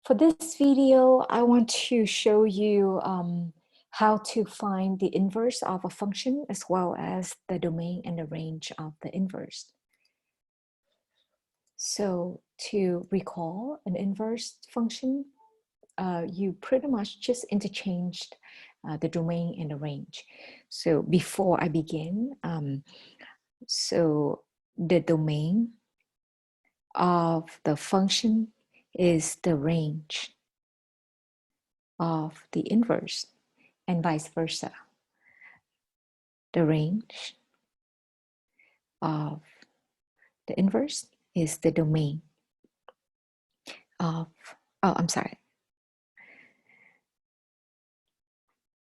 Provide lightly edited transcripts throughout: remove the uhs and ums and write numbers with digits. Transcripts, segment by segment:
For this video, I want to show you how to find the inverse of a function as well as the domain and the range of the inverse. So to recall an inverse function, you pretty much just interchanged the domain and the range. So before I begin, so the domain of the function is the range of the inverse and vice versa. The range of the inverse is the domain of,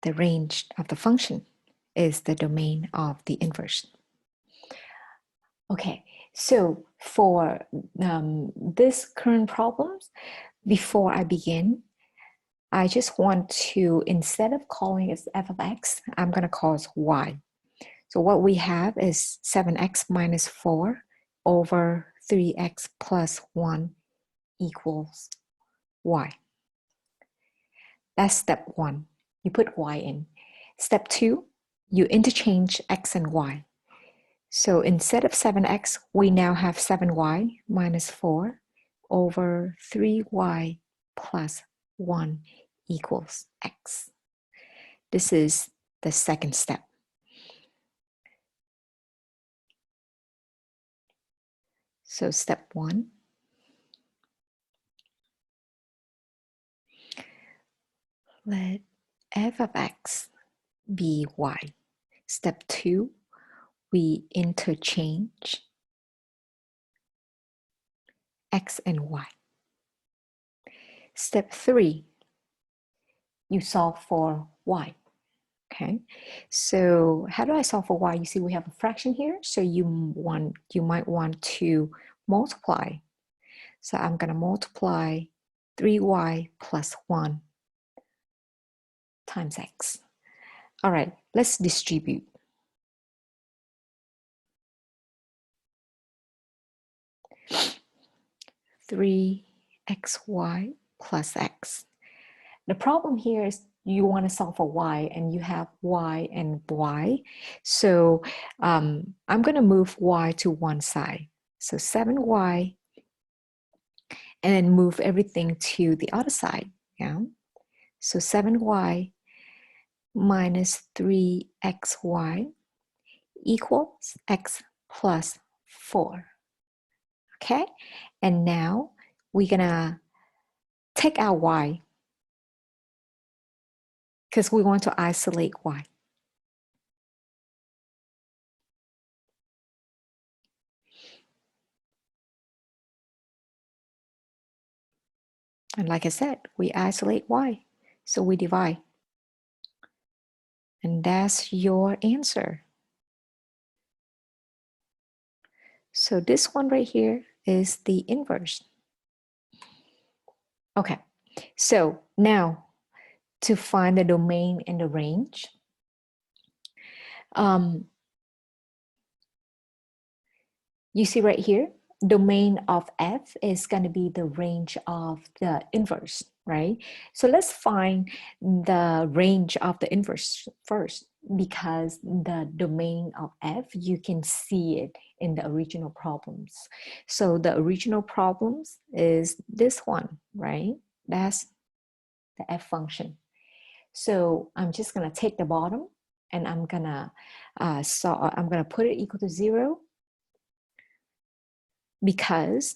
the range of the function is the domain of the inverse. Okay, so for this current problems, before I begin, I just want to, instead of calling it f of x, I'm going to call it y. So what we have is 7x minus 4 over 3x plus 1 equals y. That's step 1. You put y in. Step 2, you interchange x and y. So instead of 7x, we now have 7y minus 4 over 3y plus 1 equals x. This is the second step. So step 1, let f of x be y. Step 2, we interchange x and y. Step 3, you solve for y. Okay, so how do I solve for y? You see we have a fraction here, so you might want to multiply. So I'm going to multiply 3y plus 1 times x. All right, let's distribute. Three xy plus x. The problem here is you want to solve for y and you have y and y. So I'm going to move y to one side. So 7y, and then move everything to the other side. Yeah. So 7y minus 3xy equals x plus 4. Okay. And now we're going to take out y because we want to isolate y. And like I said, we isolate y, so we divide. And that's your answer. So this one right here is the inverse. Okay, so now to find the domain and the range, you see right here, domain of f is going to be the range of the inverse, right? So let's find the range of the inverse first, because the domain of f, you can see it in the original problems. So the original problems is this one, right? That's the f function. So I'm just going to take the bottom and I'm going to put it equal to 0, because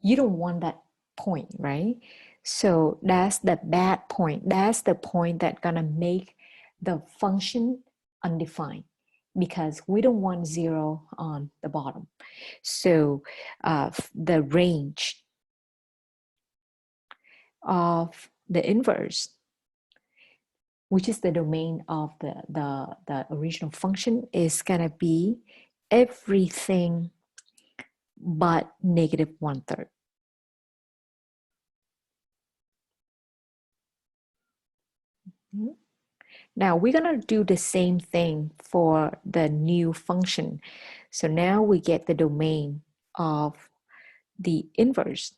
you don't want that point, right? So that's the bad point. That's the point that's gonna make the function undefined, because we don't want 0 on the bottom. So the range of the inverse, which is the domain of the original function, is gonna be everything but negative 1/3. Now we're gonna do the same thing for the new function. So now we get the domain of the inverse.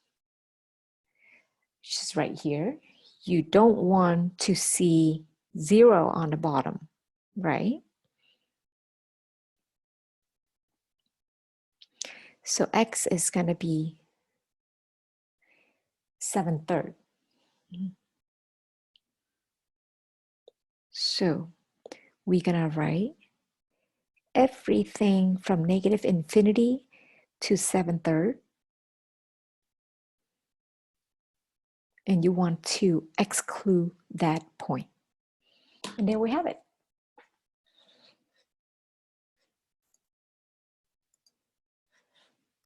which is right here. You don't want to see 0 on the bottom, right? So x is going to be 7/3. So we're going to write everything from negative infinity to 7/3. And you want to exclude that point. And there we have it.